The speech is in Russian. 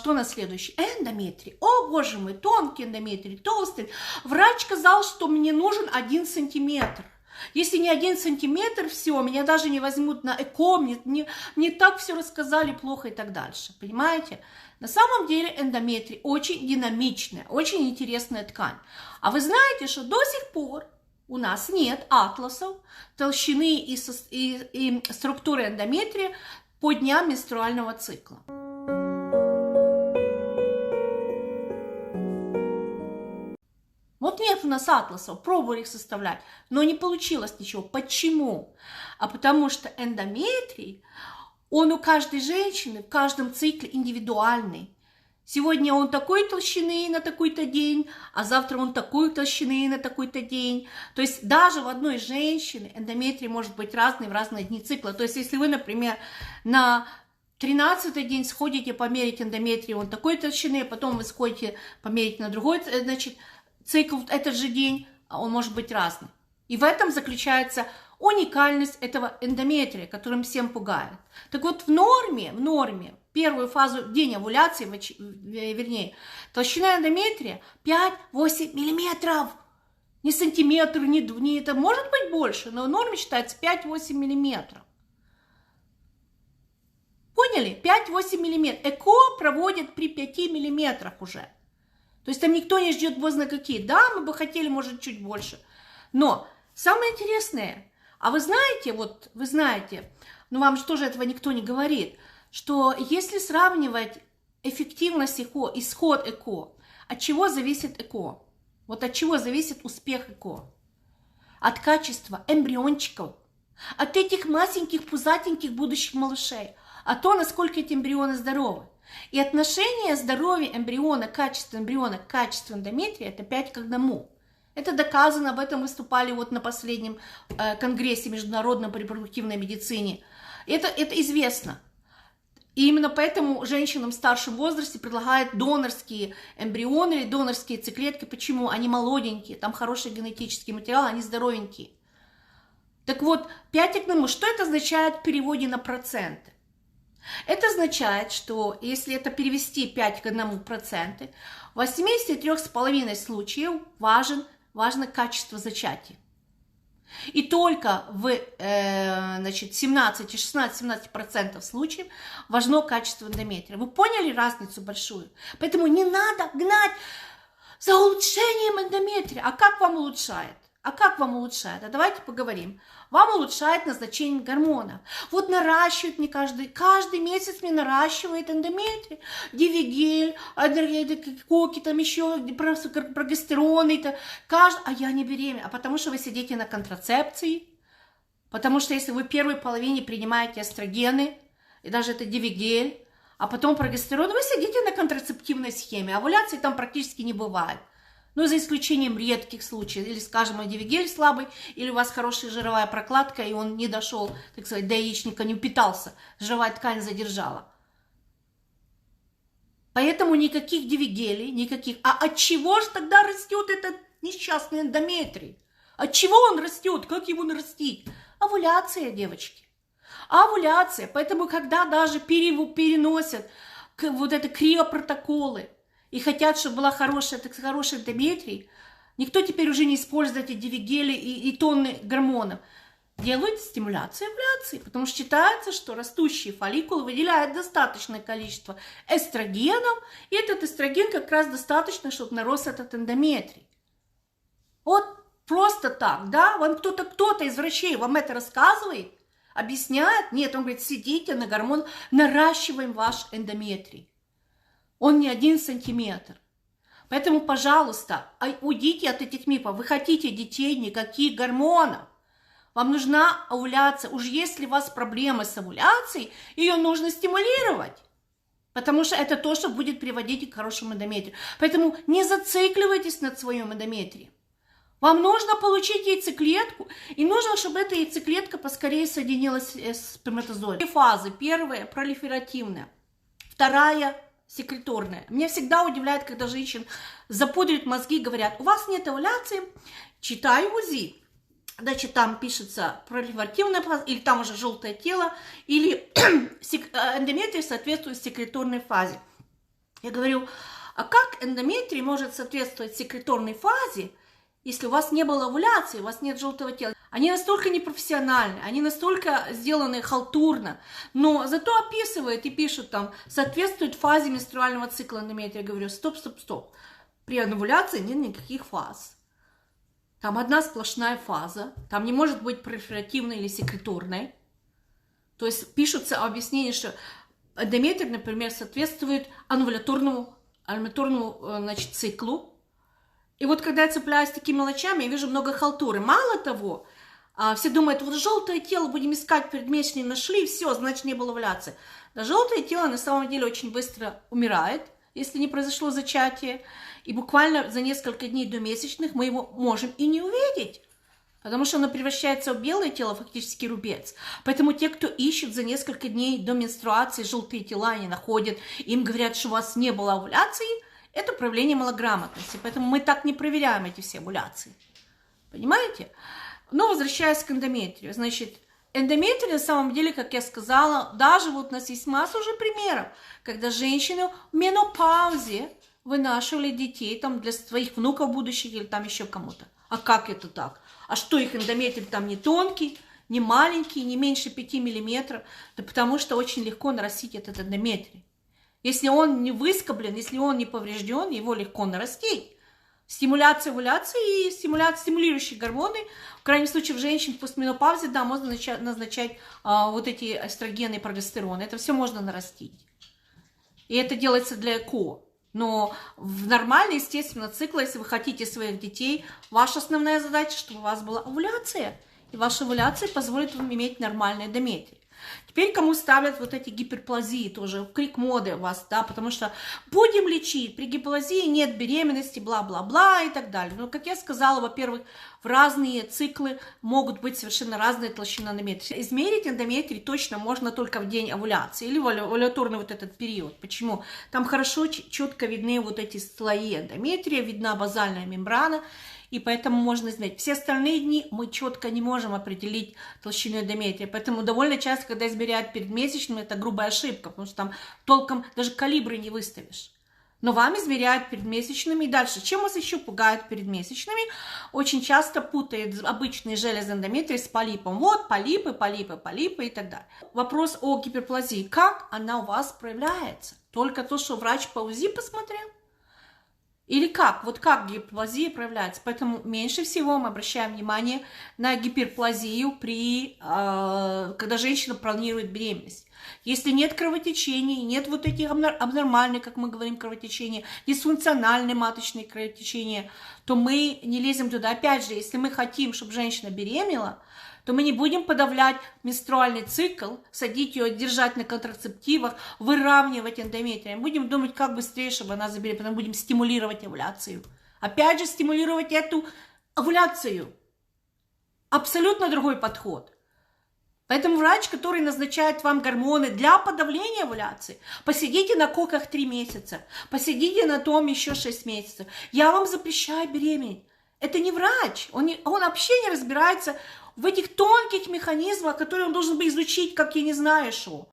Что на следующий? Эндометрий. О, боже мой, тонкий эндометрий, толстый. Врач сказал, что мне нужен 1 сантиметр. Если не 1 сантиметр, все, меня даже не возьмут на ЭКО, мне так все рассказали плохо и так дальше. Понимаете? На самом деле эндометрий очень динамичная, очень интересная ткань. А вы знаете, что до сих пор у нас нет атласов толщины и структуры эндометрия по дням менструального цикла. Вот нет у нас атласов, пробовали их составлять, но не получилось ничего. Почему? А потому что эндометрий, он у каждой женщины в каждом цикле индивидуальный. Сегодня он такой толщины на такой-то день, а завтра он такой толщины на такой-то день. То есть даже в одной женщине эндометрий может быть разный в разные дни цикла. То есть если вы, например, на 13-й день сходите померить эндометрий, он такой толщины, а потом вы сходите померить на другой, значит, цикл в этот же день, он может быть разный. И в этом заключается уникальность этого эндометрия, которым всем пугает. Так вот, в норме, первую фазу день овуляции, вернее, толщина эндометрия 5-8 миллиметров. Не сантиметр, не это может быть больше, но в норме считается 5-8 миллиметров. Поняли? 5-8 миллиметров. ЭКО проводит при 5 миллиметрах уже. То есть там никто не ждет бозна какие. Да, мы бы хотели, может, чуть больше. Но самое интересное, а вы знаете, но вам же тоже этого никто не говорит, что если сравнивать эффективность ЭКО, исход ЭКО, от чего зависит ЭКО? Вот от чего зависит успех ЭКО? От качества эмбриончиков, от этих масеньких, пузатеньких будущих малышей, от того, насколько эти эмбрионы здоровы. И отношение здоровья эмбриона, качество эмбриона к качеству эндометрия – это 5 к 1. Это доказано, об этом выступали вот на последнем конгрессе международной по репродуктивной медицине. Это известно. И именно поэтому женщинам в старшем возрасте предлагают донорские эмбрионы или донорские яйцеклетки. Почему? Они молоденькие, там хороший генетический материал, они здоровенькие. Так вот, 5 к 1, что это означает в переводе на проценты? Это означает, что если это перевести 5 к 1%, в 83,5 случаев важно качество зачатия. И только в 16-17% случаев важно качество эндометрия. Вы поняли разницу большую? Поэтому не надо гнать за улучшением эндометрия. А как вам улучшает? А давайте поговорим. Вам улучшает назначение гормонов. Вот наращивает мне каждый месяц мне наращивает эндометрий. Дивигель, коки, там еще прогестерон. А я не беременна. А потому что вы сидите на контрацепции. Потому что если вы в первой половине принимаете эстрогены, и даже это дивигель, а потом прогестерон, вы сидите на контрацептивной схеме. Овуляции там практически не бывает. Но за исключением редких случаев, или, скажем, дивигель слабый, или у вас хорошая жировая прокладка, и он не дошел, так сказать, до яичника, не упитался, жировая ткань задержала. Поэтому никаких дивигелей, никаких. А от чего же тогда растет этот несчастный эндометрий? От чего он растет? Как его нарастить? Овуляция, девочки. Овуляция. Поэтому, когда даже переносят вот это криопротоколы, и хотят, чтобы была хороший эндометрий, никто теперь уже не использует эти дивигели и тонны гормонов. Делают стимуляцию овуляции, потому что считается, что растущие фолликулы выделяют достаточное количество эстрогенов, и этот эстроген как раз достаточно, чтобы нарос этот эндометрий. Вот просто так, да? Вам кто-то из врачей вам это рассказывает, объясняет? Нет, он говорит, сидите на гормон, наращиваем ваш эндометрий. Он не 1 сантиметр. Поэтому, пожалуйста, уйдите от этих мифов. Вы хотите детей, никаких гормонов. Вам нужна овуляция. Уж если у вас проблемы с овуляцией, ее нужно стимулировать. Потому что это то, что будет приводить к хорошему эндометрию. Поэтому не зацикливайтесь над своим эндометрием. Вам нужно получить яйцеклетку, и нужно, чтобы эта яйцеклетка поскорее соединилась с сперматозоидом. 2 фазы. Первая – пролиферативная. Вторая – секреторная. Меня всегда удивляет, когда женщин запудрят мозги и говорят, у вас нет овуляции, читаю УЗИ. Значит, там пишется пролиферативная фаза, или там уже желтое тело, или эндометрий соответствует секреторной фазе. Я говорю, а как эндометрий может соответствовать секреторной фазе, если у вас не было овуляции, у вас нет желтого тела? Они настолько непрофессиональны, они настолько сделаны халтурно, но зато описывают и пишут там, соответствует фазе менструального цикла эндометрия. Я говорю, стоп. При овуляции нет никаких фаз. Там одна сплошная фаза, там не может быть пролиферативной или секреторной. То есть пишутся объяснения, что эндометрий, например, соответствует овуляторному значит, циклу. И вот когда я цепляюсь такими мелочами, я вижу много халтуры. Мало того, все думают, вот желтое тело будем искать, предмесячные нашли, все, значит, не было овуляции. Да, желтое тело на самом деле очень быстро умирает, если не произошло зачатие. И буквально за несколько дней до месячных мы его можем и не увидеть, потому что оно превращается в белое тело, фактически рубец. Поэтому те, кто ищет за несколько дней до менструации желтые тела, они находят, им говорят, что у вас не было овуляции, это проявление малограмотности. Поэтому мы так не проверяем эти все овуляции. Понимаете? Но возвращаясь к эндометрию, значит, эндометрий на самом деле, как я сказала, даже вот у нас есть масса уже примеров, когда женщины в менопаузе вынашивали детей там для своих внуков будущих или там еще кому-то. А как это так? А что их эндометрий там не тонкий, не маленький, не меньше 5 миллиметров? Да потому что очень легко нарастить этот эндометрий. Если он не выскоблен, если он не поврежден, его легко нарастить. Стимуляция овуляции и стимулирующие гормоны. В крайнем случае, в женщин в постменопаузе, да, можно назначать вот эти эстрогены и прогестерон. Это все можно нарастить. И это делается для ЭКО. Но в нормальный, естественно, цикл, если вы хотите своих детей, ваша основная задача, чтобы у вас была овуляция. И ваша овуляция позволит вам иметь нормальный эндометрий. Теперь кому ставят вот эти гиперплазии, тоже крик моды у вас, да, потому что будем лечить, при гиперплазии нет беременности, бла-бла-бла и так далее. Но, как я сказала, во-первых, в разные циклы могут быть совершенно разные толщины эндометрия. Измерить эндометрий точно можно только в день овуляции или в овуляторный вот этот период. Почему? Там хорошо, четко видны вот эти слои эндометрия, видна базальная мембрана. И поэтому можно измерить. Все остальные дни мы четко не можем определить толщину эндометрия. Поэтому довольно часто, когда измеряют перед месячными, это грубая ошибка, потому что там толком даже калибры не выставишь. Но вам измеряют перед месячными. И дальше, чем вас еще пугают перед месячными? Очень часто путают обычные железы эндометрия с полипом. Вот полипы и так далее. Вопрос о гиперплазии. Как она у вас проявляется? Только то, что врач по УЗИ посмотрел? Или как? Вот как гиперплазия проявляется? Поэтому меньше всего мы обращаем внимание на гиперплазию, когда женщина планирует беременность. Если нет кровотечений, нет вот этих абнормальных, как мы говорим, кровотечения, дисфункциональные маточные кровотечения, то мы не лезем туда. Опять же, если мы хотим, чтобы женщина беременела, то мы не будем подавлять менструальный цикл, садить ее, держать на контрацептивах, выравнивать эндометрий. Мы будем думать, как быстрее, чтобы она забеременела, потом будем стимулировать овуляцию. Опять же, стимулировать эту овуляцию. Абсолютно другой подход. Поэтому врач, который назначает вам гормоны для подавления овуляции, посидите на коках 3 месяца, посидите на том еще 6 месяцев. Я вам запрещаю беременеть. Это не врач, он вообще не разбирается в этих тонких механизмах, которые он должен бы изучить, как я не знаю что.